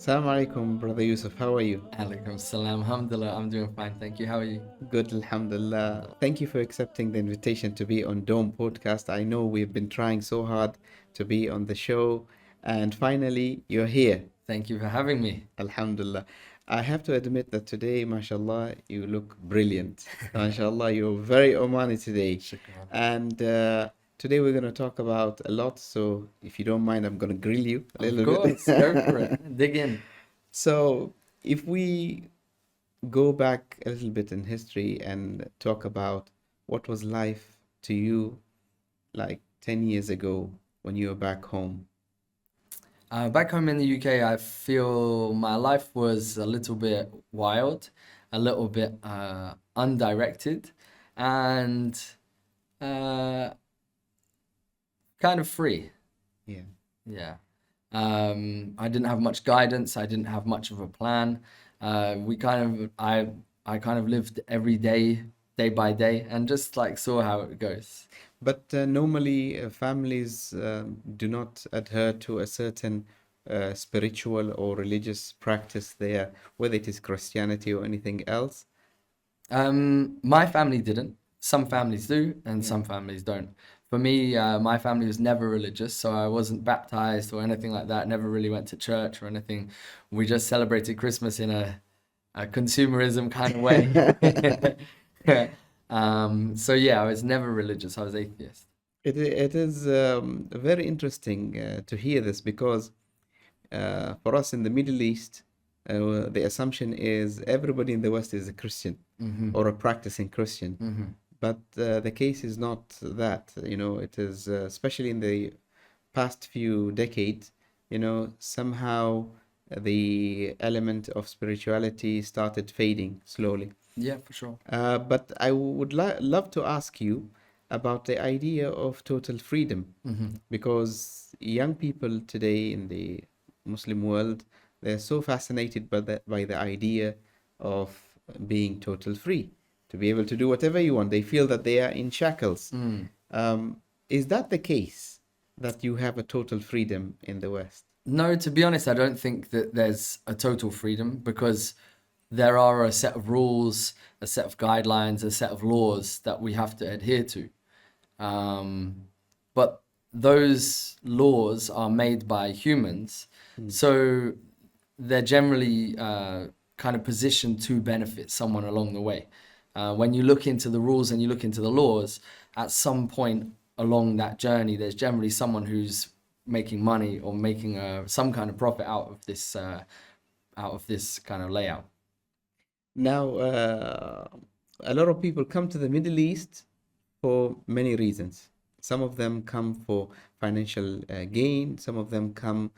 Assalamu alaikum, brother Yusuf. How are you? Alaikum salam. Alhamdulillah, I'm doing fine. Thank you. How are you? Good, alhamdulillah. Thank you for accepting the invitation to be on Dome Podcast. I know we've been trying so hard to be on the show, and finally, you're here. Thank you for having me. Alhamdulillah. I have to admit that today, mashallah, you look brilliant. Mashallah, you're very Omani today. Shukran. And today we're going to talk about a lot. So if you don't mind, I'm going to grill you a little Of course, bit. go for it. Dig in. So if we go back a little bit in history and talk about what was life to you like 10 years ago when you were back home. Back home in the UK, I feel my life was a little bit wild, a little bit undirected, and kind of free. Yeah. Yeah. I didn't have much guidance. I didn't have much of a plan. I kind of lived every day, day by day, and just like saw how it goes. But normally families do not adhere to a certain spiritual or religious practice there, whether it is Christianity or anything else. My family didn't. Some families do, and Yeah. some families don't. For me, my family was never religious, so I wasn't baptized or anything like that. Never really went to church or anything. We just celebrated Christmas in a consumerism kind of way. So yeah, I was never religious. I was atheist. It is very interesting to hear this because for us in the Middle East, the assumption is everybody in the West is a Christian or a practicing Christian. But the case is not that, it is, especially in the past few decades, somehow the element of spirituality started fading slowly. Yeah, for sure. But I would love to ask you about the idea of total freedom, because young people today in the Muslim world, they're so fascinated by the idea of being total free, to be able to do whatever you want. They feel that they are in shackles. Is that the case, that you have a total freedom in the West? No, to be honest, I don't think that there's a total freedom because there are a set of rules, a set of guidelines, a set of laws that we have to adhere to. But those laws are made by humans, so they're generally kind of positioned to benefit someone along the way. When you look into the rules and you look into the laws, at some point along that journey, there's generally someone who's making money or making some kind of profit out of this kind of layout. Now, a lot of people come to the Middle East for many reasons. Some of them come for financial gain. Some of them come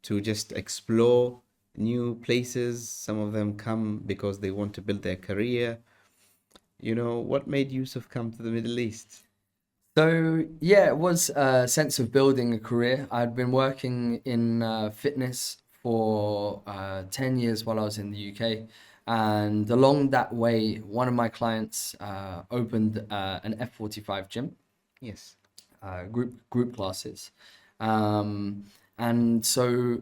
to just explore new places. Some of them come because they want to build their career. What made Yusuf come to the Middle East? So yeah, it was a sense of building a career. I'd been working in fitness for 10 years while I was in the UK. And along that way, one of my clients opened an F45 gym. Yes. Group classes. And so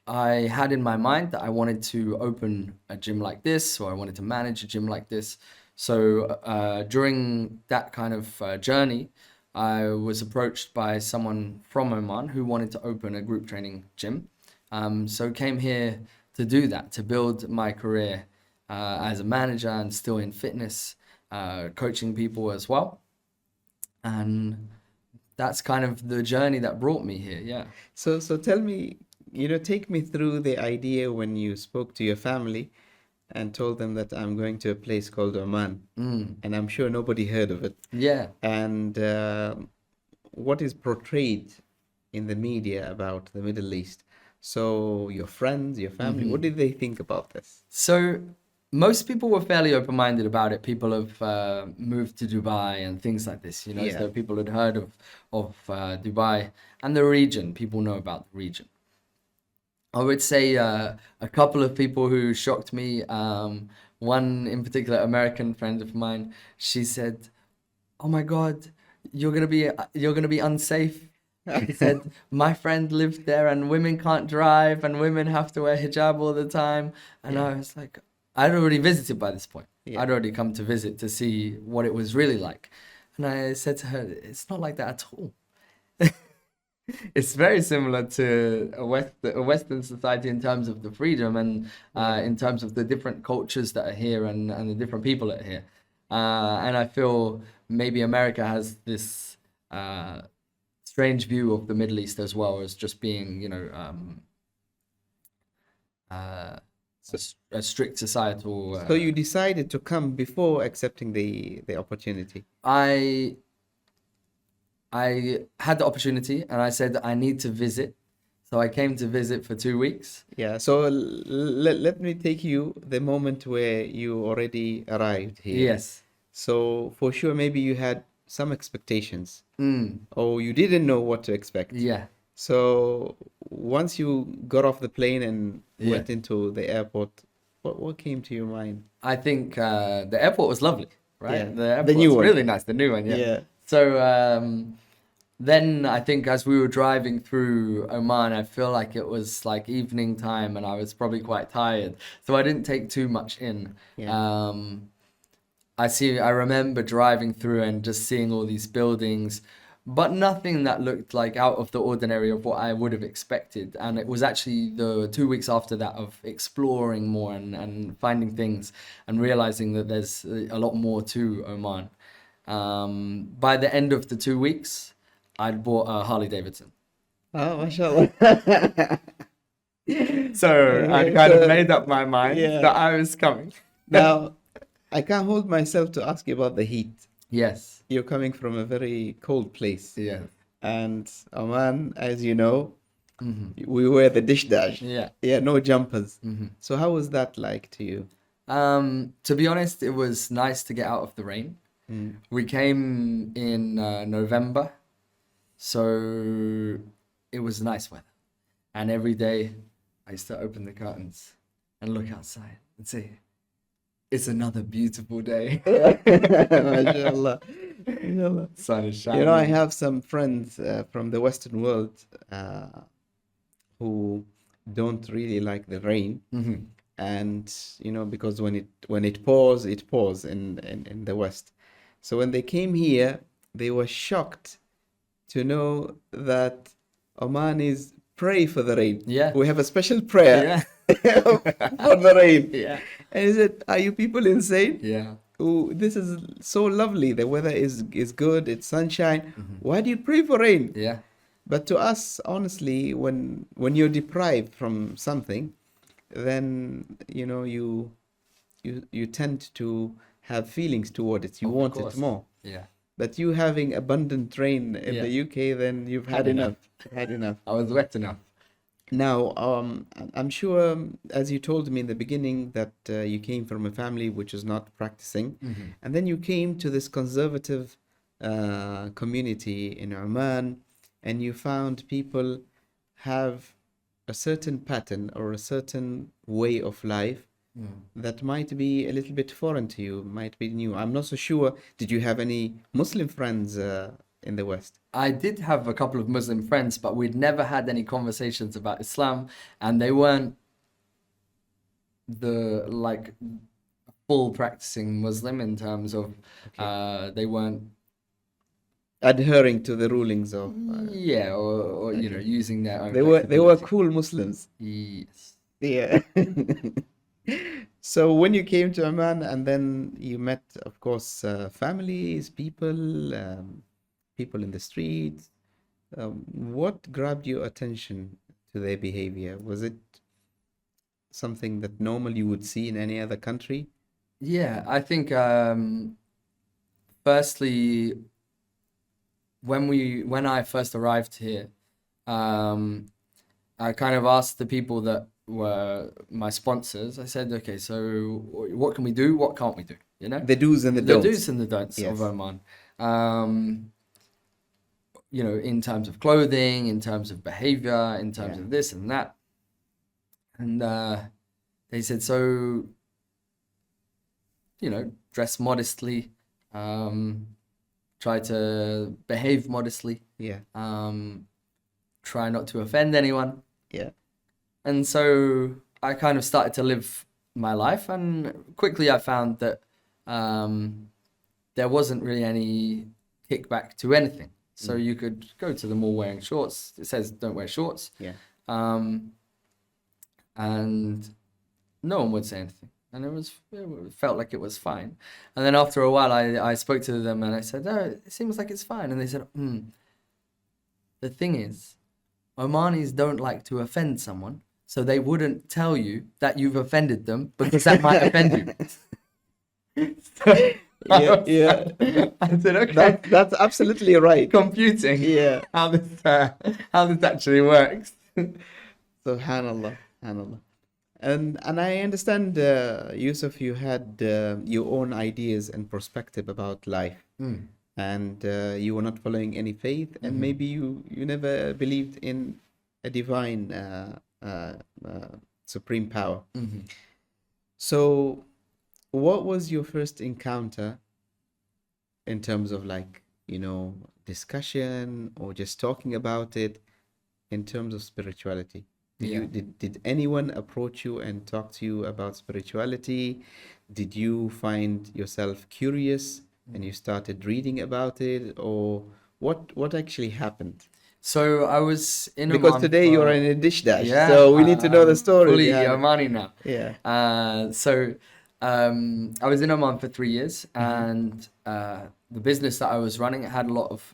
I had in my mind that I wanted to open a gym like this, or I wanted to manage a gym like this. So during that kind of journey, I was approached by someone from Oman who wanted to open a group training gym. So came here to do that, to build my career as a manager and still in fitness, coaching people as well. And that's kind of the journey that brought me here, yeah. So tell me, take me through the idea when you spoke to your family and told them that I'm going to a place called Oman. And I'm sure nobody heard of it. Yeah. And what is portrayed in the media about the Middle East? So your friends, your family, what did they think about this? So most people were fairly open-minded about it. People have moved to Dubai and things like this, Yeah. So people had heard of Dubai and the region. People know about the region. I would say a couple of people who shocked me. One in particular, American friend of mine, she said, "Oh my God, you're gonna be unsafe. He said, my friend lived there and women can't drive and women have to wear hijab all the time. And I was like, I'd already visited by this point. I'd already come to visit to see what it was really like. And I said to her, it's not like that at all. It's very similar to a Western society in terms of the freedom and in terms of the different cultures that are here and the different people that are here. And I feel maybe America has this strange view of the Middle East as well as just being, you know, a strict societal. So you decided to come before accepting the opportunity. I had the opportunity and I said I need to visit. So I came to visit for 2 weeks. Yeah, so let me take you the moment where you already arrived here. Yes. So for sure, maybe you had some expectations Mm. or you didn't know what to expect. Yeah. So once you got off the plane and Yeah. went into the airport, what came to your mind? I think the airport was lovely, right? Yeah. The airport The new was one. really nice, the new one, yeah. Yeah. So then I think as we were driving through Oman, I feel like it was like evening time and I was probably quite tired. So I didn't take too much in. Yeah. I remember driving through and just seeing all these buildings, but nothing that looked like out of the ordinary of what I would have expected. And it was actually the 2 weeks after that of exploring more and finding things and realizing that there's a lot more to Oman. By the end of the 2 weeks, I'd bought a Harley Davidson. Oh, mashallah. So I kind of made up my mind that I was coming. Now, I can't hold myself to ask you about the heat. Yes. You're coming from a very cold place. Yeah. And Oman, as you know, we wear the dish dash. Yeah. Yeah, no jumpers. So how was that like to you? To be honest, it was nice to get out of the rain. We came in November, so it was nice weather. And every day I used to open the curtains and look outside and say, it's another beautiful day. MashaAllah. MashaAllah. Sun is shining. You know, I have some friends from the Western world who don't really like the rain. And, you know, because when it pours in the West. So when they came here, they were shocked to know that Oman is pray for the rain. Yeah. We have a special prayer Yeah. for the rain. Yeah. And he said, are you people insane? Yeah. Oh, this is so lovely. The weather is good. It's sunshine. Why do you pray for rain? Yeah. But to us, honestly, when you're deprived from something, then you know you tend to have feelings toward it. You Of want course. it more. Yeah. But you having abundant rain in the UK, then you've had enough. Had enough. I was wet enough. Now, I'm sure, as you told me in the beginning, that you came from a family which is not practicing, and then you came to this conservative community in Oman, and you found people have a certain pattern or a certain way of life that might be a little bit foreign to you, might be new. I'm not so sure. Did you have any Muslim friends in the West? I did have a couple of Muslim friends, but we'd never had any conversations about Islam, and they weren't the like full practicing Muslim in terms of they weren't Adhering to the rulings of or you know, using their own they were flexibility. cool Muslims. Yes. Yeah. So when you came to Oman and then you met, of course, families, people in the streets, what grabbed your attention to their behavior? Was it something that normally you would see in any other country? Yeah, I think firstly, when I first arrived here, I kind of asked the people that were my sponsors. I said, okay, so what can we do? What can't we do? You know, The do's and the the don'ts. do's and the don'ts Yes. of Oman. You know, in terms of clothing, in terms of behavior, in terms of this and that. And they said, so, you know, dress modestly, try to behave modestly. Yeah. try not to offend anyone. Yeah. And so I kind of started to live my life, and quickly I found that there wasn't really any kickback to anything. So you could go to the mall wearing shorts. It says don't wear shorts. Yeah. And no one would say anything. And it felt like it was fine. And then after a while, I spoke to them and I said, "Oh, it seems like it's fine." And they said, the thing is, Omanis don't like to offend someone, so they wouldn't tell you that you've offended them because that might offend you. Yeah. I said, okay. That's absolutely right. Computing. Yeah. How this actually works. Subhanallah. And I understand, Yusuf, you had your own ideas and perspective about life, and you were not following any faith, and maybe you never believed in a divine supreme power. So what was your first encounter in terms of, like, discussion or just talking about it in terms of spirituality? Did anyone approach you and talk to you about spirituality? Did you find yourself curious and you started reading about it, or what actually happened? So I was in Oman. Because today you're in a dish dash, so we need to know the story. Fully Omani now. Yeah. So I was in Oman for 3 years, and the business that I was running had a lot of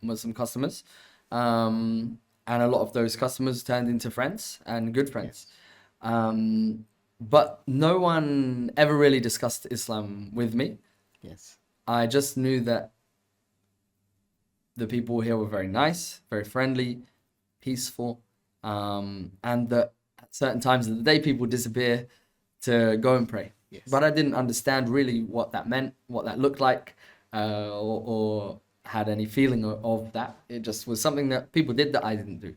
Muslim customers. And a lot of those customers turned into friends and good friends. Yes. But no one ever really discussed Islam with me. Yes. I just knew that the people here were very nice, very friendly, peaceful, and that at certain times of the day people disappear to go and pray. Yes. But I didn't understand really what that meant, what that looked like, or had any feeling of that. It just was something that people did that I didn't do.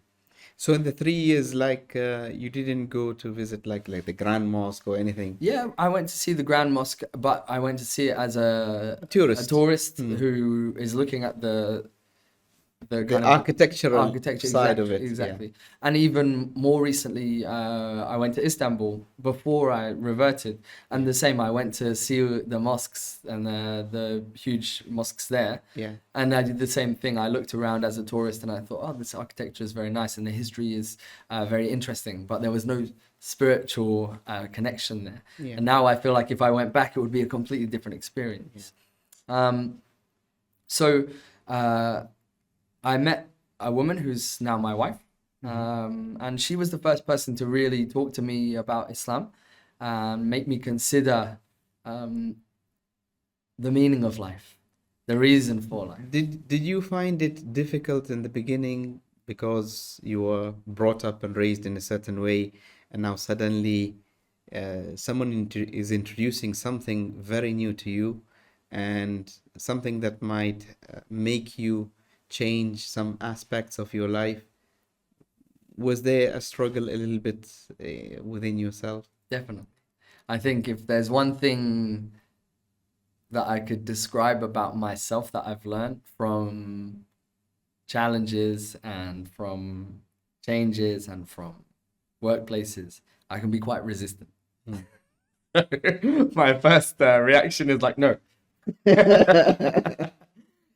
So in the 3 years, like, you didn't go to visit like the Grand Mosque or anything? Yeah, I went to see the Grand Mosque, but I went to see it as a tourist who is looking at the kind of architectural side of it. Exactly. Yeah. And even more recently, I went to Istanbul before I reverted. And the same, I went to see the mosques and the huge mosques there. Yeah. And I did the same thing. I looked around as a tourist and I thought, oh, this architecture is very nice and the history is very interesting. But there was no spiritual connection there. Yeah. And now I feel like if I went back, it would be a completely different experience. Yeah. I met a woman who's now my wife, and she was the first person to really talk to me about Islam and make me consider the meaning of life, the reason for life. Did you find it difficult in the beginning because you were brought up and raised in a certain way, and now suddenly someone is introducing something very new to you and something that might make you change some aspects of your life? Was there a struggle a little bit within yourself? Definitely. I think if there's one thing that I could describe about myself that I've learned from challenges and from changes and from workplaces, I can be quite resistant. My first reaction is like, no.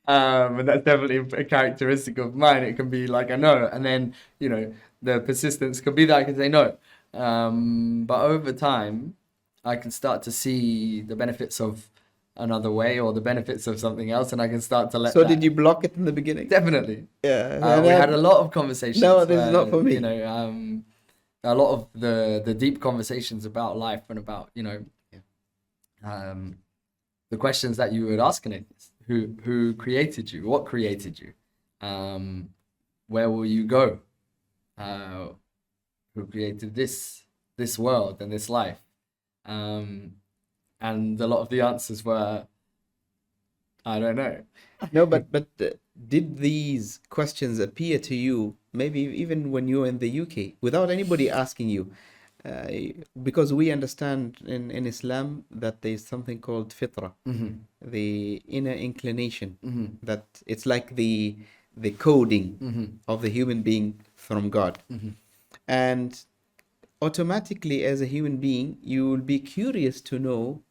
And that's definitely a characteristic of mine. It can be like a no, and then the persistence could be that I can say no. But over time, I can start to see the benefits of another way or the benefits of something else, and I can start to let. So did you block it in the beginning? Definitely. Yeah. We had a lot of conversations. No, this is not for me. A lot of the deep conversations about life and about the questions that you would ask in it. Who created you? What created you? Where will you go? Who created this world and this life? And a lot of the answers were, I don't know. No, but did these questions appear to you maybe even when you were in the UK without anybody asking you? Because we understand in Islam that there's something called fitra, the inner inclination, that it's like the coding of the human being from God. And automatically, as a human being, you will be curious to know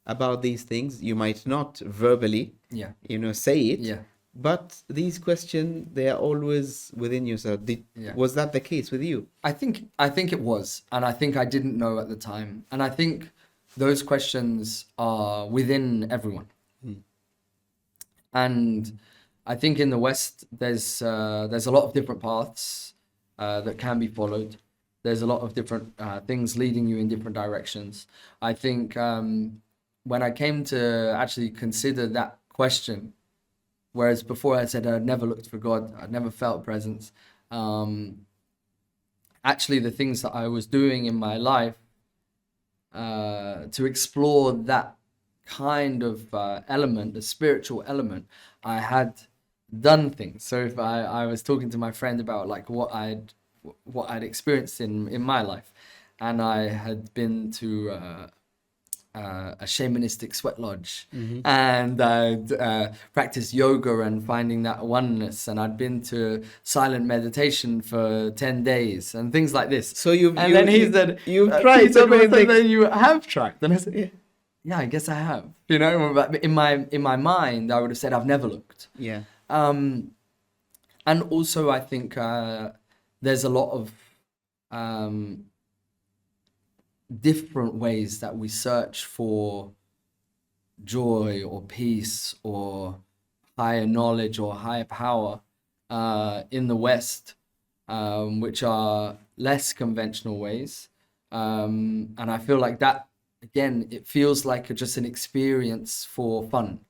about these things. You might not verbally, Yeah. say it, Yeah. but these questions, they are always within yourself. Yeah. Was that the case with you? I think it was, and I think I didn't know at the time, and I think those questions are within everyone. And I think in the West, there's a lot of different paths that can be followed. There's a lot of different things leading you in different directions. I think when I came to actually consider that question, whereas before I said I'd never looked for God, I'd never felt presence, actually the things that I was doing in my life to explore that kind of element, the spiritual element, I had done things. So if I was talking to my friend about like what I'd experienced in my life, and I had been to a shamanistic sweat lodge, and I'd practiced yoga and finding that oneness, and I'd been to silent meditation for 10 days and things like this. So you've said, you've tried so many things. Then you have tried. Then I said, yeah, I guess I have. But in my mind, I would have said I've never looked. Yeah. And also I think there's a lot of different ways that we search for joy or peace or higher knowledge or higher power in the West, which are less conventional ways. And I feel like that, again, it feels like just an experience for fun.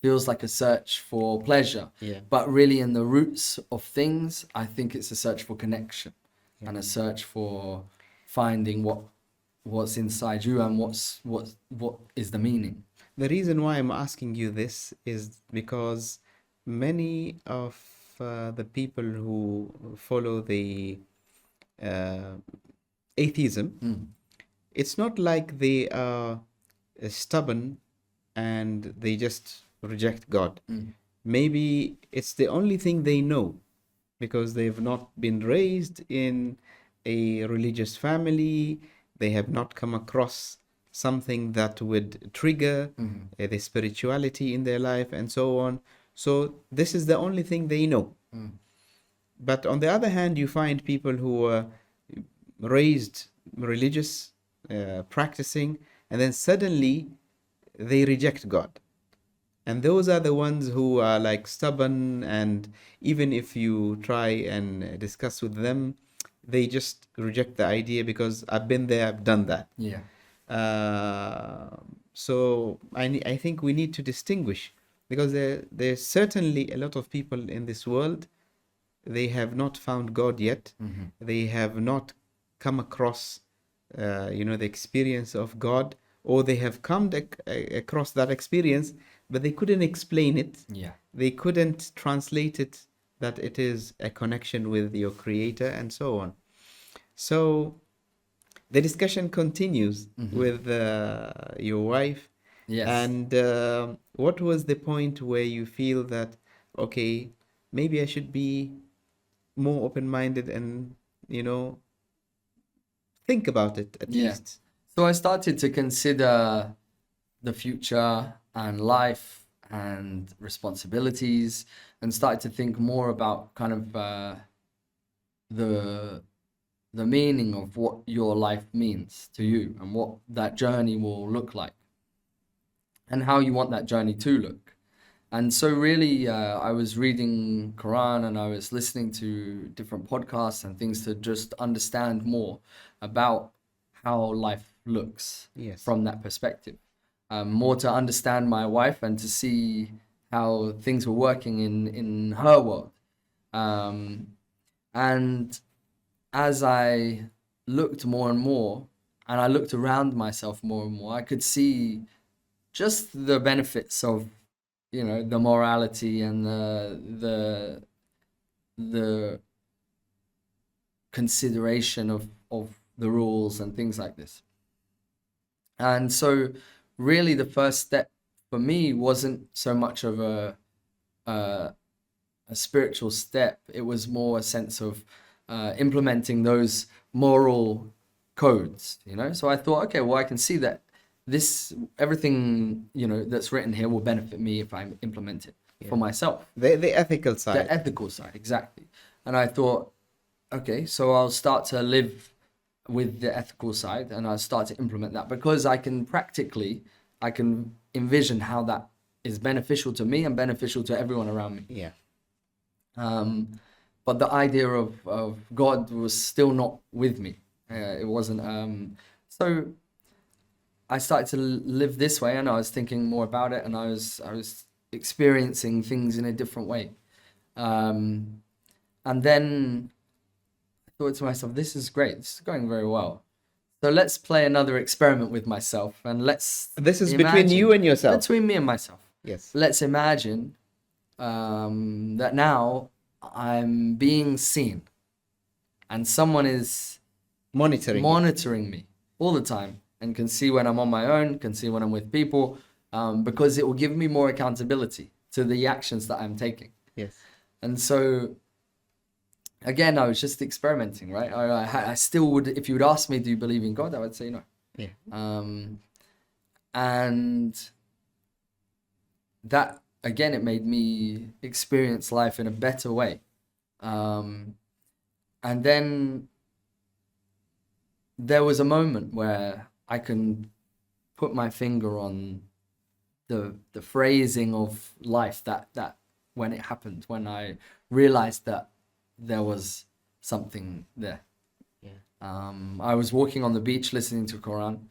Feels like a search for pleasure. Yeah. But really in the roots of things, I think it's a search for connection and a search for finding what's inside you and what is the meaning. The reason why I'm asking you this is because many of the people who follow the atheism, it's not like they are stubborn and they just reject God. Maybe it's the only thing they know because they've not been raised in a religious family. They have not come across something that would trigger the spirituality in their life and so on. So this is the only thing they know. But on the other hand, you find people who are raised religious, practicing, and then suddenly they reject God. And those are the ones who are like stubborn, and even if you try and discuss with them, they just reject the idea because I've been there, I've done that. Yeah. So I think we need to distinguish, because there's certainly a lot of people in this world, they have not found God yet. They have not come across the experience of God, or they have come across that experience, but they couldn't explain it. Yeah. They couldn't translate it, that it is a connection with your creator and so on. So the discussion continues with your wife. Yes. And what was the point where you feel that, okay, maybe I should be more open-minded and, think about it at least? So I started to consider the future and life and responsibilities, and started to think more about kind of the meaning of what your life means to you and what that journey will look like and how you want that journey to look. And so really I was reading Quran, and I was listening to different podcasts and things to just understand more about how life looks from that perspective. More to understand my wife and to see how things were working in her world. And as I looked more and more, and I looked around myself more and more, I could see just the benefits of, the morality and the consideration of the rules and things like this. And so really the first step for me wasn't so much of a spiritual step. It was more a sense of implementing those moral codes, you know. So I thought, okay, well, I can see that everything, you know, that's written here will benefit me if I implement it for myself. The ethical side. The ethical side, exactly. And I thought, okay, so I'll start to live with the ethical side, and I'll start to implement that, because I can envision how that is beneficial to me and beneficial to everyone around me. Yeah. But the idea of God was still not with me. It wasn't. So I started to live this way, and I was thinking more about it, and I was experiencing things in a different way. And then I thought to myself, this is great. This is going very well. So let's play another experiment with myself, and let's. This is between you and yourself. Between me and myself. Yes. Let's imagine that now I'm being seen, and someone is monitoring me all the time, and can see when I'm on my own, can see when I'm with people, because it will give me more accountability to the actions that I'm taking. Yes. And so, again, I was just experimenting, right? I still would, if you would ask me, do you believe in God? I would say no. Yeah. And that, again, it made me experience life in a better way. And then there was a moment where I can put my finger on the phrasing of life that when it happened, when I realized that there was something there. Yeah. I was walking on the beach listening to Quran,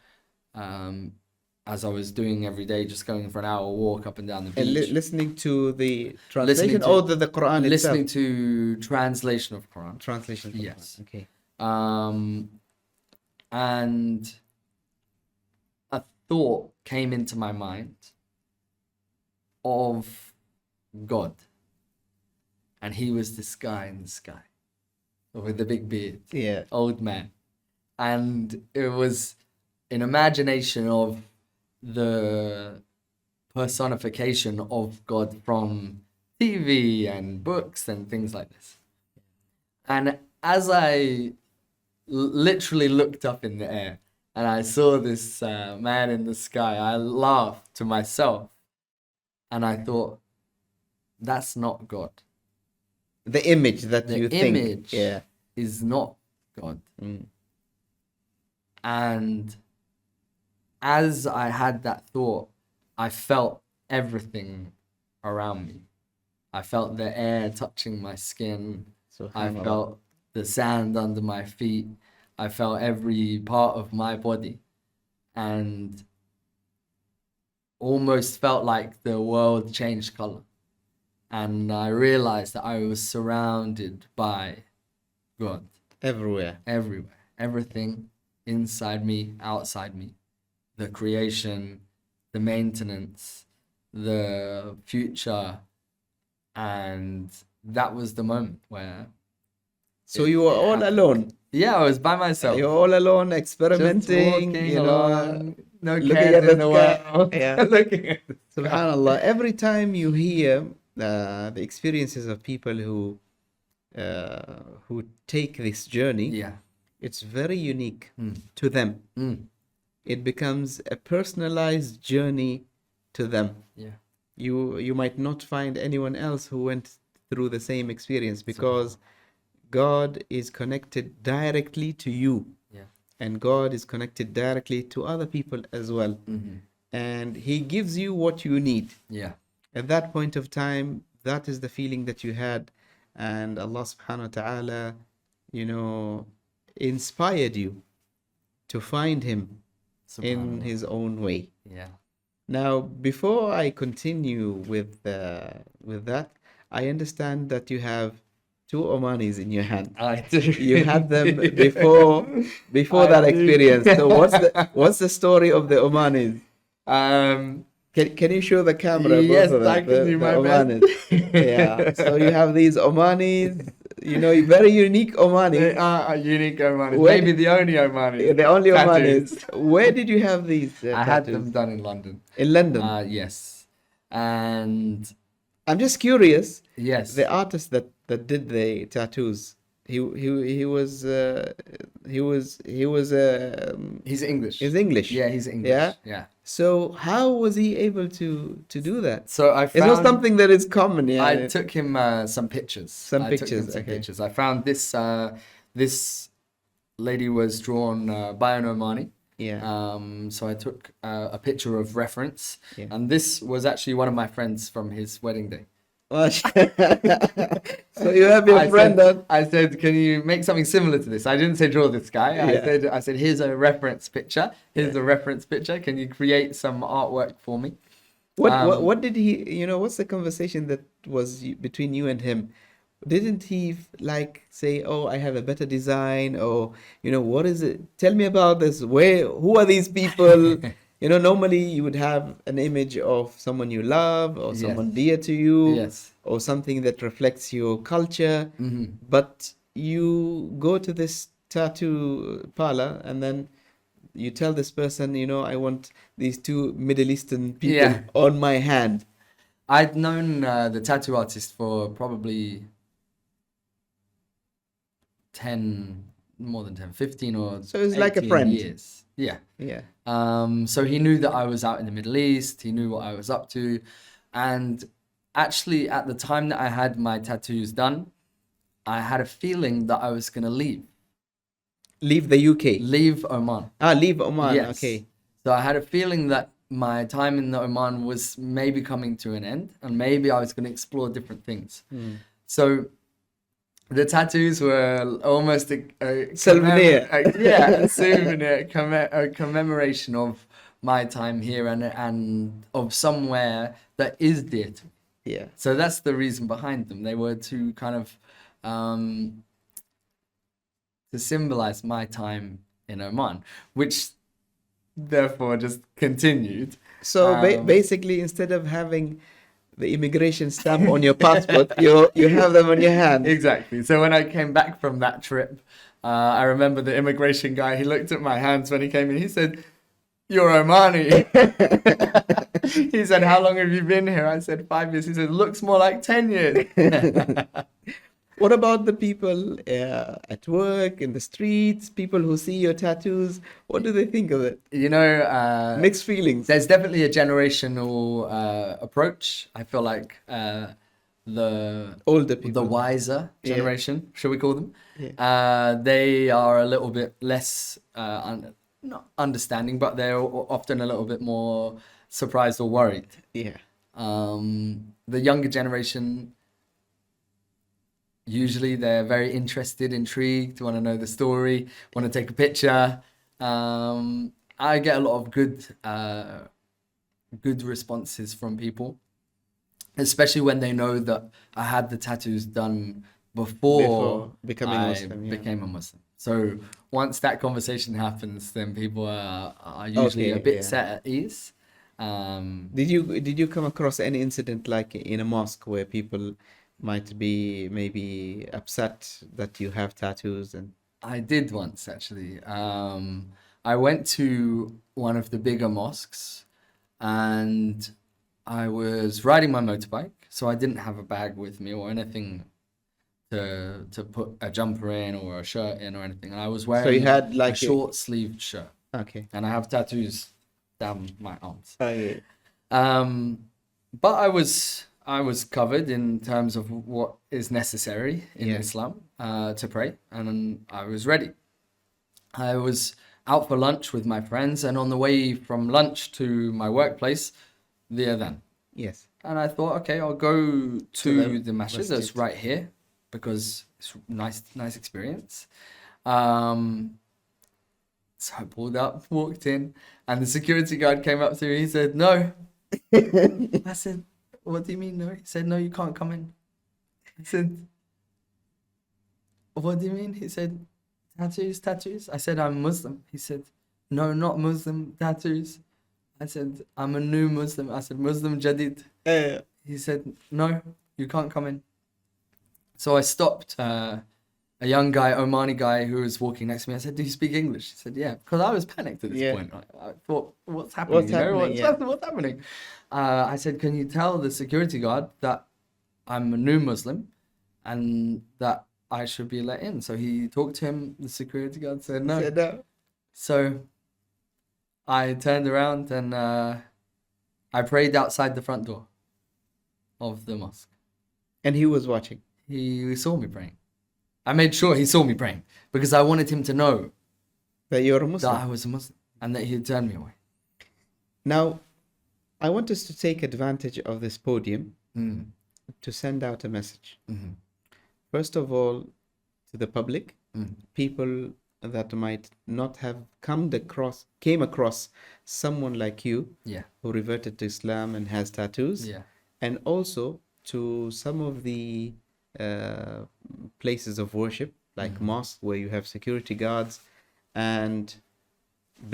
as I was doing every day, just going for an hour walk up and down the beach. Listening to the translation or the Quran itself? Listening to translation of Quran. Translation of yes. Quran. Okay. And a thought came into my mind of God. And he was this guy in the sky with the big beard. Yeah. Old man. And it was an imagination of the personification of God from TV and books and things like this. And as I literally looked up in the air and I saw this man in the sky, I laughed to myself and I thought, that's not God. The image that you think. The image is not God. Mm. And as I had that thought, I felt everything around me. I felt the air touching my skin. I felt the sand under my feet. I felt every part of my body. And almost felt like the world changed color. And I realized that I was surrounded by God. Everywhere. Everywhere. Everything inside me, outside me. The creation, the maintenance, the future. And that was the moment where... So you were all alone? Yeah, I was by myself. You're all alone, experimenting, just walking you know, along, no looking cares at the in the world. Yeah. Looking at the sky. Subhanallah. Every time you hear the experiences of people who take this journey, Yeah. it's very unique to them. It becomes a personalized journey to them. Yeah. You might not find anyone else who went through the same experience, because God is connected directly to you. Yeah. And God is connected directly to other people as well. And he gives you what you need. Yeah. At that point of time, that is the feeling that you had. And Allah subhanahu wa ta'ala, you know, inspired you to find him in his own way. Yeah. Now, before I continue with that, I understand that you have 2 Omanis in your hand. I do. You had them before that experience. So what's the story of the Omanis? Can you show the camera? Yes, both of them, I can do my Omanis. best. Yeah. So you have these Omanis, you know, very unique Omanis. They are unique Omanis. Maybe the only Omanis. The only Tattoos. Omanis. Where did you have these? I had tattoos? them done in London. In London. Yes. And I'm just curious. yes, The artist that did the tattoos, he was He's English. he's English. Yeah, he's English. Yeah. Yeah. So how was he able to do that? So I It's not found something that is common. Yeah. I took him some pictures. Some I took him pictures, some okay. pictures. I found this lady was drawn by an Omani. Yeah. So I took a picture of reference, Yeah. and this was actually one of my friends from his wedding day. So you have your friend that. I said, can you make something similar to this? I didn't say draw this guy. Yeah. I said, here's a reference picture. Here's a reference picture. Can you create some artwork for me? What did he, what's the conversation that was between you and him? Didn't he like say, oh, I have a better design, or what is it? Tell me about this. Who are these people? Normally you would have an image of someone you love, or someone dear to you, Yes. or something that reflects your culture. But you go to this tattoo parlor and then you tell this person, I want these two Middle Eastern people on my hand. I'd known the tattoo artist for probably 15 or So it's like a 18 friend. years. Yeah. Yeah. So he knew that I was out in the Middle East. He knew what I was up to. And actually, at the time that I had my tattoos done, I had a feeling that I was going to leave. Leave the UK. Leave Oman. Leave Oman. Yes. Okay. So I had a feeling that my time in the Oman was maybe coming to an end, and maybe I was going to explore different things. So the tattoos were almost a Souvenir. a souvenir, a commemoration of my time here and of somewhere that is dear to me. Yeah. So that's the reason behind them. They were to kind of to symbolize my time in Oman, which therefore just continued. So basically, instead of having the immigration stamp on your passport, you have them on your hand. Exactly. So when I came back from that trip, I remember the immigration guy, he looked at my hands when he came in. He said, "You're Omani." He said, "How long have you been here?" I said, 5 years. He said, "Looks more like 10 years." What about the people at work, in the streets, people who see your tattoos? What do they think of it? Mixed feelings. There's definitely a generational approach. I feel like the older people, the wiser generation, shall we call them? Yeah. They are a little bit less not understanding, but they're often a little bit more surprised or worried. Yeah. The younger generation, usually they're very interested, intrigued, want to know the story, want to take a picture. I get a lot of good responses from people, especially when they know that I had the tattoos done before becoming Muslim. Yeah. became a Muslim. So once that conversation happens, then people are usually a bit set at ease. Did you come across any incident like in a mosque where people might be maybe upset that you have tattoos? And I did once, actually. I went to one of the bigger mosques and I was riding my motorbike, so I didn't have a bag with me or anything to put a jumper in or a shirt in or anything. And I was wearing so you had like a short-sleeved shirt. Okay. And I have tattoos down my arms. Okay. But I was covered in terms of what is necessary in Islam to pray, and I was ready. I was out for lunch with my friends, and on the way from lunch to my workplace, the adhan. Yes. And I thought, okay, I'll go to the masjid that's masjid. right here because it's nice experience. So I pulled up, walked in, and the security guard came up to me. He said, "No." I said, "What do you mean, no?" He said, "No, you can't come in." I said, "What do you mean?" He said, tattoos. I said, "I'm Muslim." He said, "No, not Muslim, tattoos." I said, "I'm a new Muslim." I said, "Muslim Jadid." He said, "No, you can't come in." So I stopped a young guy, Omani guy, who was walking next to me. I said, "Do you speak English?" He said, "Yeah," because I was panicked at this point. I thought, what's happening? What's happening? I said, "Can you tell the security guard that I'm a new Muslim and that I should be let in. So he talked to him. The security guard said no. Said no. So I turned around and I prayed outside the front door of the mosque. And he was watching. He saw me praying. I made sure he saw me praying because I wanted him to know That you're a Muslim. that I was a Muslim and that he'd turn me away. Now, I want us to take advantage of this podium to send out a message. First of all, to the public, people that might not have came across someone like you Yeah. who reverted to Islam and has tattoos, Yeah. and also to some of the places of worship like mosque where you have security guards, and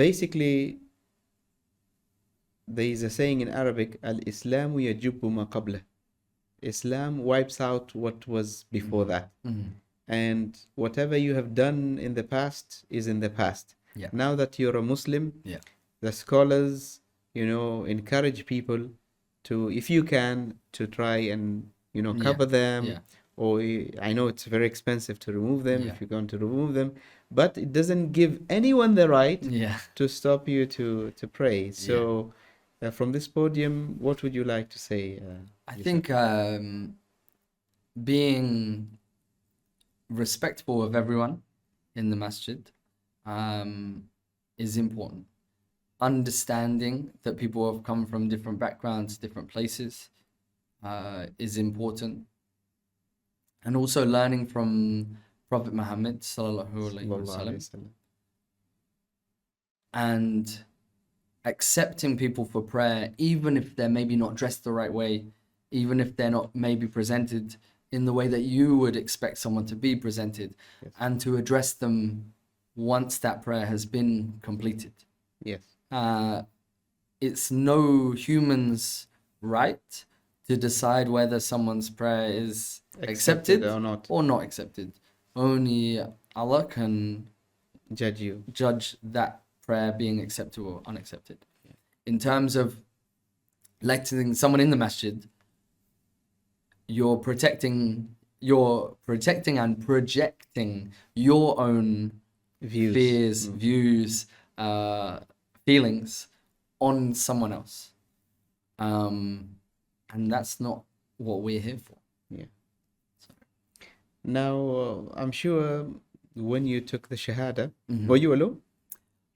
basically there is a saying in Arabic, al-Islamu yajubu ma qabla. Islam wipes out what was before that. And whatever you have done in the past is in the past. Yeah. Now that you're a Muslim, Yeah. the scholars, encourage people to, if you can, to try and, cover them. Yeah. Or I know it's very expensive to remove them Yeah. if you're going to remove them, but it doesn't give anyone the right Yeah. to stop you to pray. So from this podium, what would you like to say? I Yusuf? think being respectful of everyone in the masjid is important. Understanding that people have come from different backgrounds, different places is important. And also learning from Prophet Muhammad sallallahu alaihi wasallam and accepting people for prayer, even if they're maybe not dressed the right way, even if they're not maybe presented in the way that you would expect someone to be presented, and to address them once that prayer has been completed. Yes. It's no human's right to decide whether someone's prayer is accepted or not. accepted. Only Allah can judge that prayer being accepted or unaccepted. In terms of letting someone in the masjid, you're protecting and projecting your own fears, views, feelings on someone else. And that's not what we're here for. Yeah. Now, I'm sure when you took the Shahada, were you alone?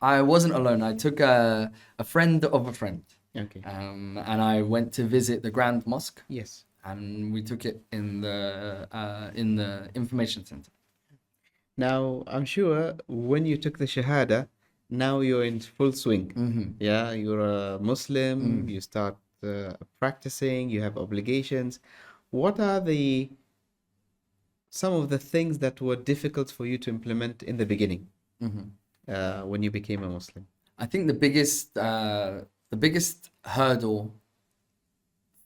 I wasn't alone. I took a friend of a friend. Okay. And I went to visit the Grand Mosque. Yes. And we took it in the information center. Now, I'm sure when you took the Shahada, now you're in full swing. Yeah, you're a Muslim, you start practicing, you have obligations. What are some of the things that were difficult for you to implement in the beginning when you became a Muslim? I think the biggest hurdle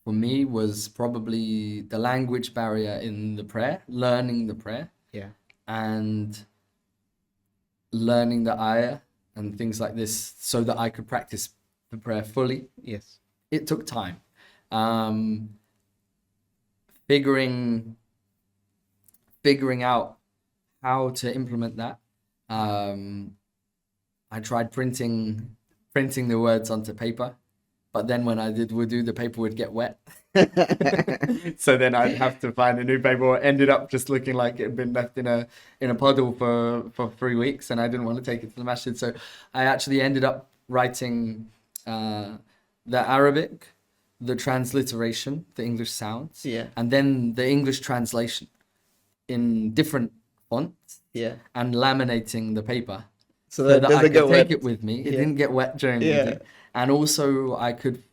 for me was probably the language barrier in the prayer, learning the prayer. Yeah. And learning the ayah and things like this so that I could practice the prayer fully. Yes. It took time. Figuring out how to implement that. I tried printing the words onto paper, but then when I would do, the paper would get wet. So then I'd have to find a new paper. It ended up just looking like it had been left in a puddle for 3 weeks, and I didn't want to take it to the masjid. So I actually ended up writing the Arabic, the transliteration, the English sounds, and then the English translation in different fonts, and laminating the paper so that I could take it with me. It didn't get wet during the day. And also I could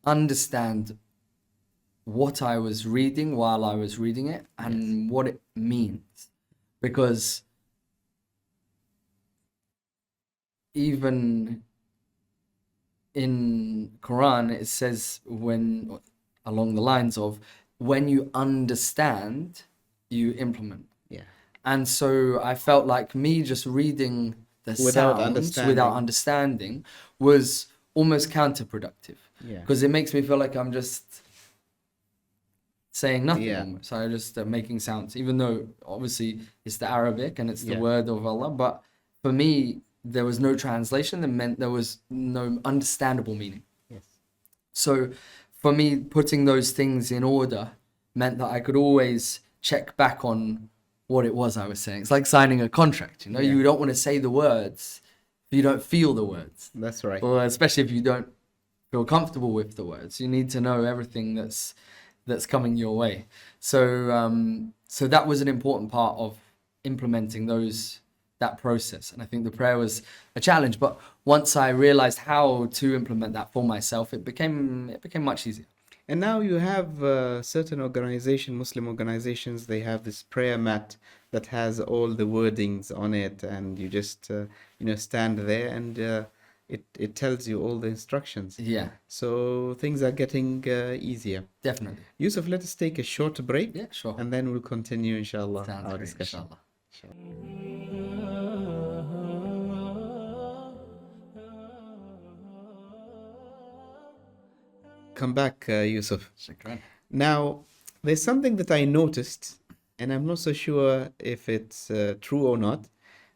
understand what I was reading while I was reading it and what it means. Because even in Quran, it says along the lines of, when you understand, you implement. Yeah. And so I felt like me just reading the sounds without understanding was almost counterproductive. Yeah. Because it makes me feel like I'm just saying nothing. Yeah. Almost. So I just making sounds, even though obviously it's the Arabic and it's the Yeah. word of Allah. But for me, there was no translation that meant there was no understandable meaning. Yes. So for me, putting those things in order meant that I could always check back on what it was I was saying. It's like signing a contract, you know? Yeah. You don't want to say the words if you don't feel the words. That's right. Or especially if you don't feel comfortable with the words. You need to know everything that's coming your way. So so that was an important part of implementing that process. And I think the prayer was a challenge. But once I realized how to implement that for myself, it became much easier. And now you have certain Muslim organizations, they have this prayer mat that has all the wordings on it, and you just stand there and it tells you all the instructions. Yeah, So things are getting easier. definitely. Yusuf, let us take a short break, Yeah, sure. and then we'll continue, inshallah, Sounds our great, discussion. inshallah. Come back, Yusuf. Shukran. Now, there's something that I noticed, and I'm not so sure if it's true or not,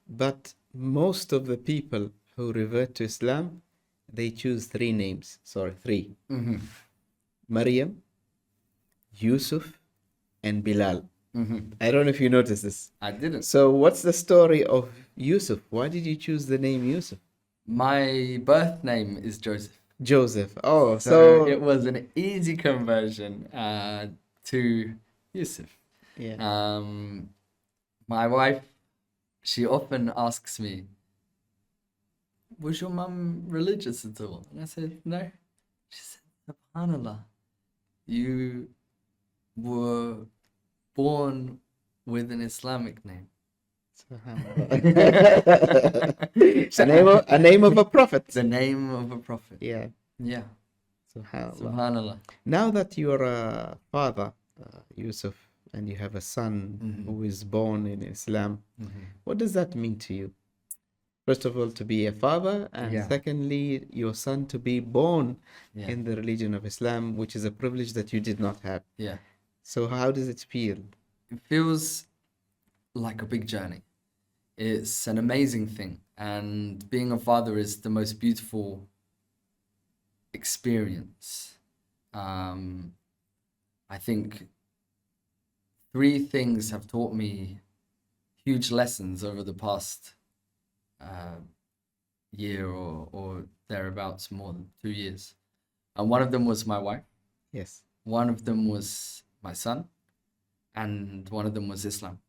but most of the people who revert to Islam, they choose three names. Sorry, three. Mm-hmm. Maryam, Yusuf, and Bilal. Mm-hmm. I don't know if you noticed this. I didn't. So what's the story of Yusuf? Why did you choose the name Yusuf? My birth name is Joseph. Joseph. Oh, So so it was an easy conversion to Yusuf. yeah. My wife, she often asks me, was your mum religious at all? And I said, no. She said, SubhanAllah, you were born with an Islamic name. a name of a prophet. The name of a prophet. Yeah. Yeah. Subhanallah. SubhanAllah. Now that you're a father, Yusuf, and you have a son who is born in Islam, what does that mean to you? First of all, to be a father, and Yeah. secondly, your son to be born Yeah. in the religion of Islam, which is a privilege that you did not have. Yeah. So how does it feel? It feels like a big journey. It's an amazing thing. And being a father is the most beautiful experience. I think three things have taught me huge lessons over the past year or thereabouts, more than 2 years. And one of them was my wife. Yes. One of them was my son. And one of them was Islam.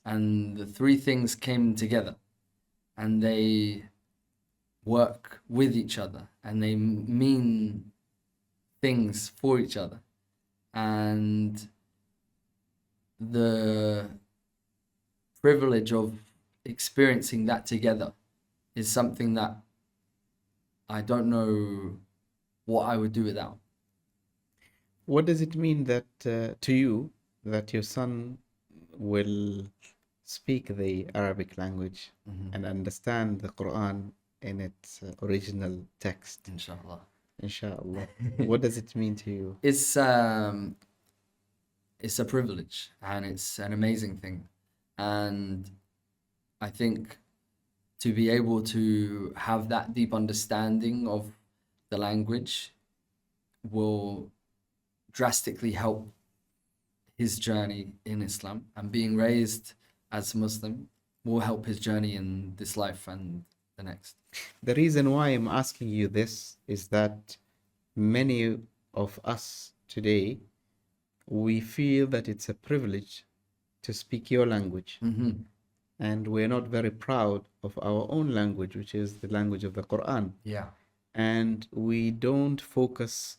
And the three things came together and they work with each other and they mean things for each other. And the privilege of experiencing that together is something that I don't know what I would do without. What does it mean that to you that your son will speak the Arabic language and understand the Quran in its original text? Inshallah. Inshallah. What does it mean to you? It's a privilege and it's an amazing thing. And I think to be able to have that deep understanding of the language will drastically help his journey in Islam, and being raised as Muslim will help his journey in this life and the next. The reason why I'm asking you this is that many of us today, we feel that it's a privilege to speak your language. And we're not very proud of our own language, which is the language of the Quran. Yeah. And we don't focus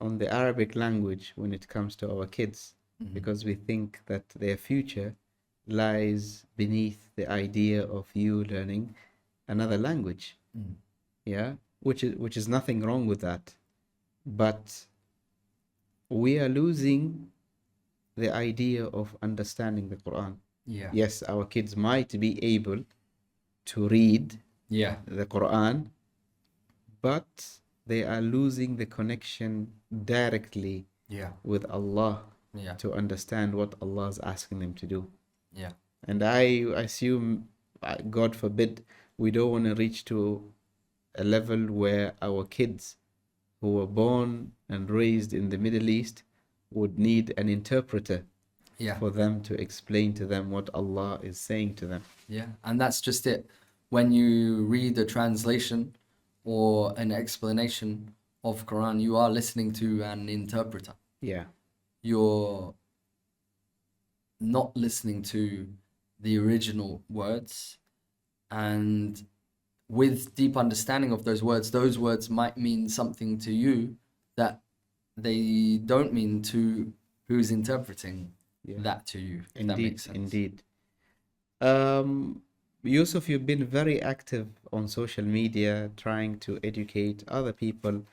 on the Arabic language when it comes to our kids, because we think that their future lies beneath the idea of you learning another language. Yeah, which is nothing wrong with that, but we are losing the idea of understanding the Quran. Yeah. Yes, our kids might be able to read Yeah. the Quran, but they are losing the connection directly Yeah. with Allah Yeah. to understand what Allah is asking them to do. Yeah. And I assume, God forbid, we don't want to reach to a level where our kids who were born and raised in the Middle East would need an interpreter Yeah. for them to explain to them what Allah is saying to them. Yeah. And that's just it. When you read a translation or an explanation of Quran, you are listening to an interpreter. Yeah. You're not listening to the original words, and with deep understanding of those words might mean something to you that they don't mean to who's interpreting that to you. If that makes sense. Indeed. Yusuf, you've been very active on social media trying to educate other people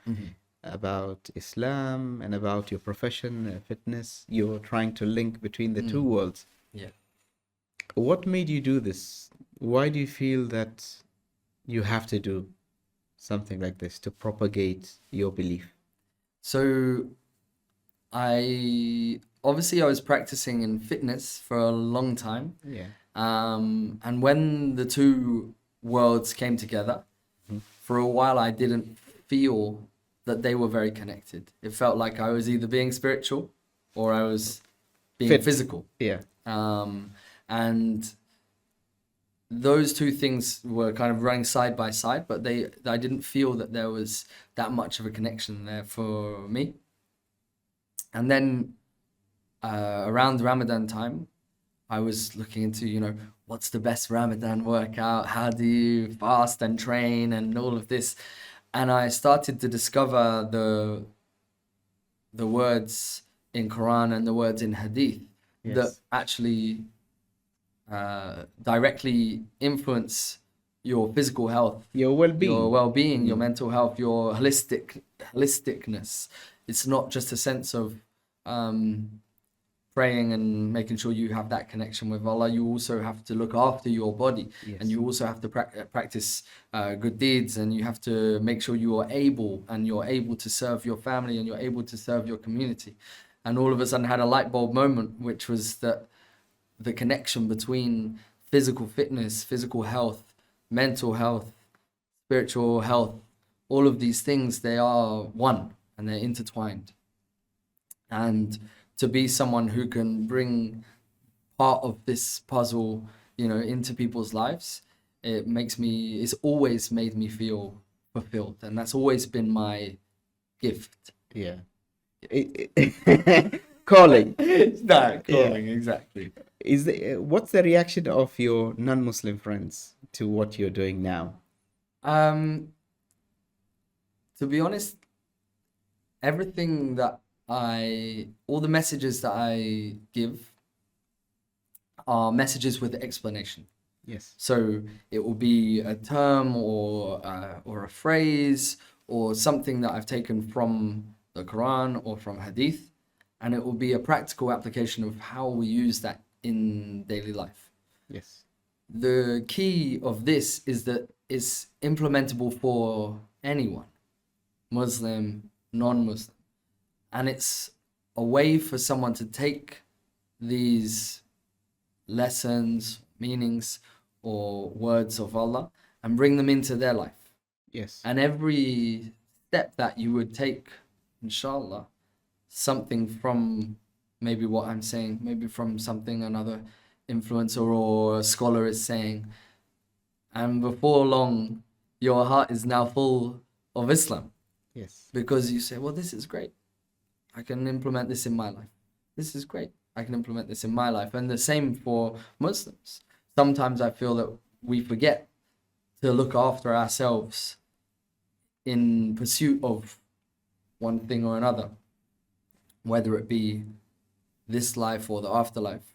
about Islam and about your profession, fitness. You're trying to link between the two worlds. Yeah. What made you do this? Why do you feel that you have to do something like this to propagate your belief? So I was practicing in fitness for a long time. Yeah. And when the two worlds came together, for a while I didn't feel that they were very connected. It felt like I was either being spiritual or I was being physical. Yeah. And those two things were kind of running side by side, but I didn't feel that there was that much of a connection there for me. And then around Ramadan time, I was looking into, what's the best Ramadan workout? How do you fast and train and all of this? And I started to discover the words in Quran and the words in Hadith that actually directly influence your physical health, your well-being, your mental health, your holisticness. It's not just a sense of praying and making sure you have that connection with Allah. You also have to look after your body, and you also have to practice good deeds, and you have to make sure you are able to serve your family, and you're able to serve your community. And all of a sudden had a light bulb moment, which was that the connection between physical fitness, physical health, mental health, spiritual health, all of these things, they are one and they're intertwined. And to be someone who can bring part of this puzzle, into people's lives, it's always made me feel fulfilled. And that's always been my gift. Yeah. Calling. Calling, exactly. What's the reaction of your non-Muslim friends to what you're doing now? To be honest, everything that all the messages that I give are messages with explanation. Yes. So it will be a term or a phrase or something that I've taken from the Quran or from Hadith, and it will be a practical application of how we use that in daily life. Yes. The key of this is that it's implementable for anyone, Muslim, non-Muslim. And it's a way for someone to take these lessons, meanings, or words of Allah and bring them into their life. Yes. And every step that you would take, inshallah, something from maybe what I'm saying, maybe from something another influencer or a scholar is saying. And before long, your heart is now full of Islam. Yes. Because you say, well, this is great. I can implement this in my life. This is great. I can implement this in my life. And the same for Muslims. Sometimes I feel that we forget to look after ourselves in pursuit of one thing or another, whether it be this life or the afterlife.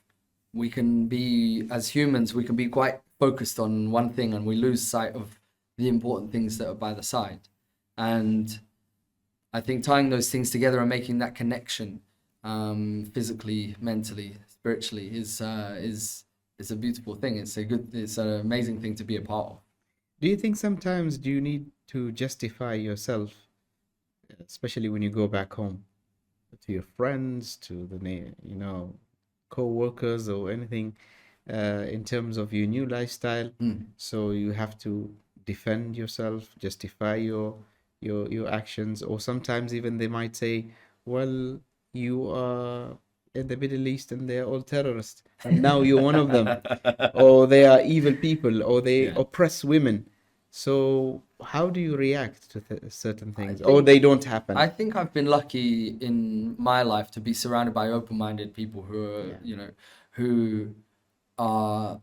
We can be, as humans, we can be quite focused on one thing and we lose sight of the important things that are by the side. And I think tying those things together and making that connection, physically, mentally, spiritually, is a beautiful thing. It's an amazing thing to be a part of. Do you think sometimes you need to justify yourself, especially when you go back home? your friends, to the co-workers or anything, in terms of your new lifestyle. So you have to defend yourself, justify your actions, or sometimes even they might say, well, you are in the Middle East and they're all terrorists, and now you're one of them, or they are evil people, or they oppress women. So how do you react to certain things, or they don't happen? I think I've been lucky in my life to be surrounded by open-minded people who are, who are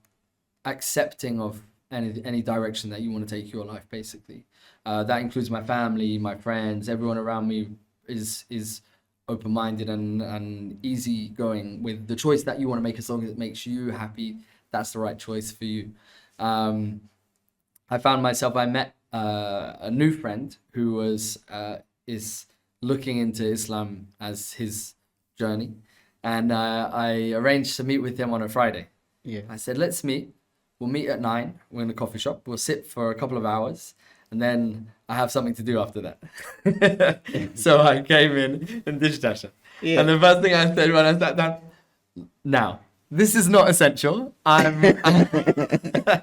accepting of any direction that you want to take your life, basically. That includes my family, my friends, everyone around me is open-minded and easygoing with the choice that you want to make. As long as it makes you happy, that's the right choice for you. I found myself, I met a new friend who is looking into Islam as his journey, and I arranged to meet with him on a Friday. I said, let's meet. We'll meet at 9. We're in the coffee shop. We'll sit for a couple of hours, and then I have something to do after that. So I came in and dish dasher. And the first thing I said when I sat down, now, this is not essential. I'm the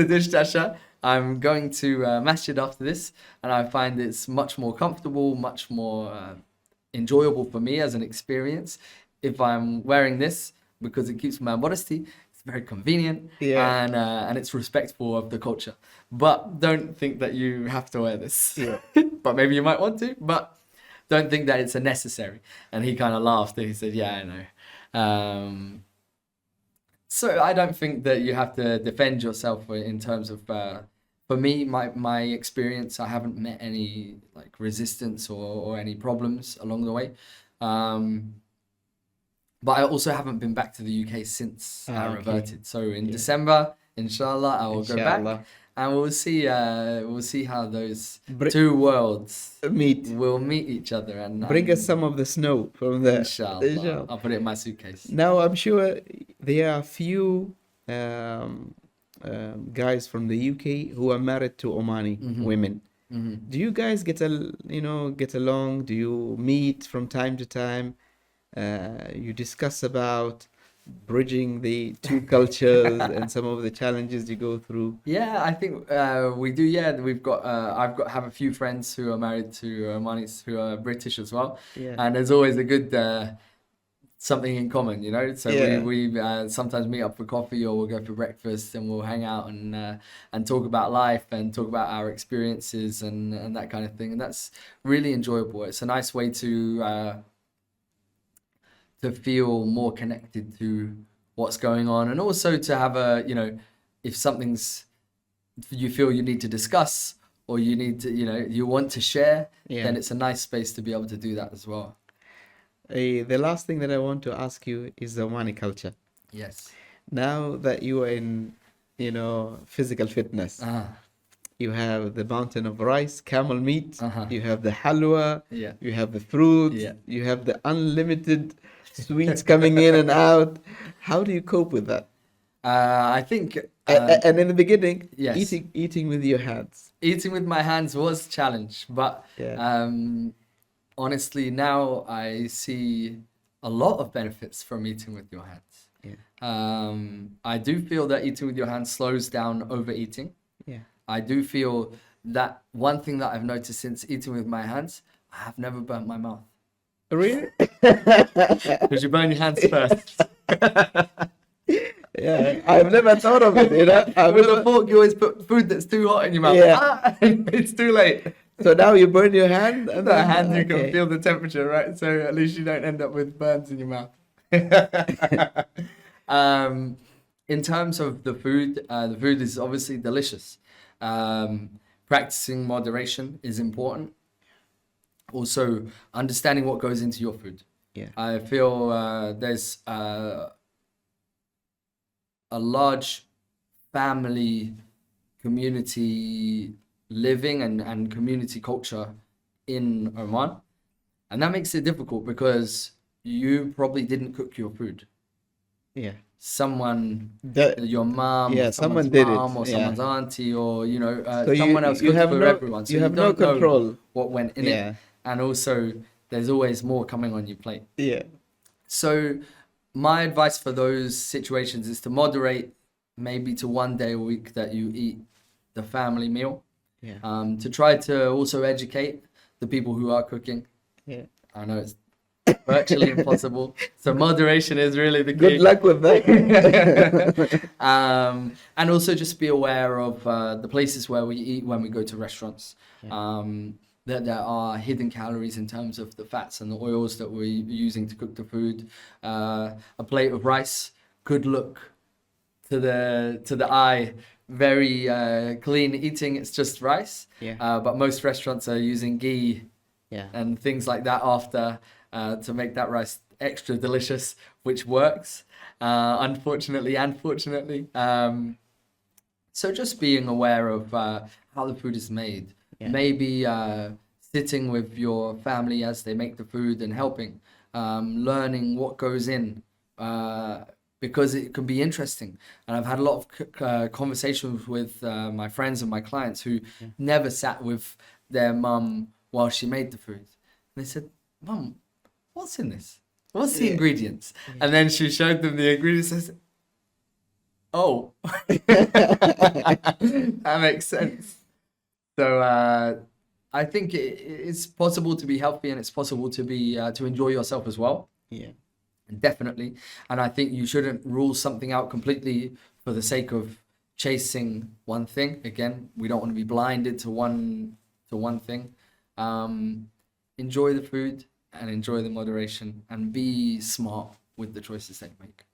dish dasher. I'm going to masjid after this, and I find it's much more comfortable, much more enjoyable for me as an experience if I'm wearing this, because it keeps my modesty. It's very convenient, and it's respectful of the culture. But don't think that you have to wear this. But maybe you might want to, but don't think that it's a necessary. And he kind of laughed and he said, yeah, I know. So I don't think that you have to defend yourself in terms of, for me, my experience, I haven't met any like resistance or any problems along the way. But I also haven't been back to the UK since I reverted. So in December, inshallah, I will go back, and we'll see how those two worlds will meet each other. And bring us some of the snow from there. Inshallah. I'll put it in my suitcase. Now, I'm sure there are a few guys from the UK who are married to Omani women. Do you guys get along? Do you meet from time to time? You discuss about bridging the two cultures and some of the challenges you go through. Yeah, I think we do. Yeah, we've got. Have a few friends who are married to Omanis who are British as well, and there's always a good something in common, So we sometimes meet up for coffee, or we'll go for breakfast, and we'll hang out and talk about life and talk about our experiences and that kind of thing, and that's really enjoyable. It's a nice way to feel more connected to what's going on, and also to have if something's you feel you need to discuss, or you need to, you want to share, then it's a nice space to be able to do that as well. The last thing that I want to ask you is the Omani culture. Yes. Now that you are in, physical fitness, you have the mountain of rice, camel meat, you have the halwa, you have the fruit, you have the unlimited sweets coming in and out. How do you cope with that? I think... and in the beginning, eating with your hands. Eating with my hands was a challenge, but honestly, now I see a lot of benefits from eating with your hands. I do feel that eating with your hands slows down overeating. I do feel that one thing that I've noticed since eating with my hands, I have never burnt my mouth. Really? Because you burn your hands first. I've never thought of it. With a fork, you always put food that's too hot in your mouth. It's too late. So now you burn your hand? And the hand, you can feel the temperature, right? So at least you don't end up with burns in your mouth. In terms of the food is obviously delicious. Practicing moderation is important. Also, understanding what goes into your food. I feel there's a large family community living and community culture in Oman, and that makes it difficult because you probably didn't cook your food. Someone, your mom, someone did it, or someone's auntie, or so someone else cooks for everyone. So you have no control what went in it, and also there's always more coming on your plate. Yeah. So my advice for those situations is to moderate, maybe to 1 day a week that you eat the family meal. Yeah. To try to also educate the people who are cooking. Yeah. I know it's virtually impossible. So moderation is really the key. Good luck with that. And also just be aware of the places where we eat when we go to restaurants. That there are hidden calories in terms of the fats and the oils that we're using to cook the food. A plate of rice could look to the eye very clean eating. It's just rice. Yeah. But most restaurants are using ghee and things like that after to make that rice extra delicious, which works, unfortunately and fortunately. So just being aware of how the food is made. Yeah. Maybe sitting with your family as they make the food and helping, learning what goes in, because it can be interesting. And I've had a lot of conversations with my friends and my clients who never sat with their mum while she made the food. And they said, "Mum, what's in this? What's the ingredients?" And then she showed them the ingredients and said, "Oh, that makes sense." So I think it's possible to be healthy, and it's possible to be to enjoy yourself as well. Yeah. Definitely. And I think you shouldn't rule something out completely for the sake of chasing one thing. Again, we don't want to be blinded to one thing. Enjoy the food and enjoy the moderation, and be smart with the choices that you make.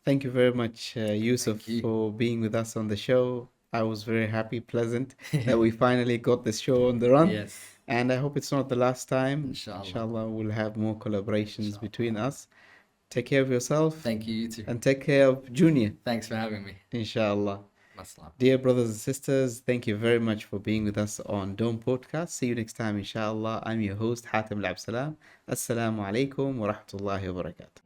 Thank you very much, Yousef, for being with us on the show. I was very happy, pleasant that we finally got this show on the run. Yes. And I hope it's not the last time. Inshallah. Inshallah, we'll have more collaborations between us. Take care of yourself. Thank you, you too. And take care of Junior. Thanks for having me. Inshallah. Assalam. Dear brothers and sisters, thank you very much for being with us on Dome Podcast. See you next time, inshallah. I'm your host, Hatim Abdissalaam. Assalamu alaikum wa rahmatullahi wa barakatuh.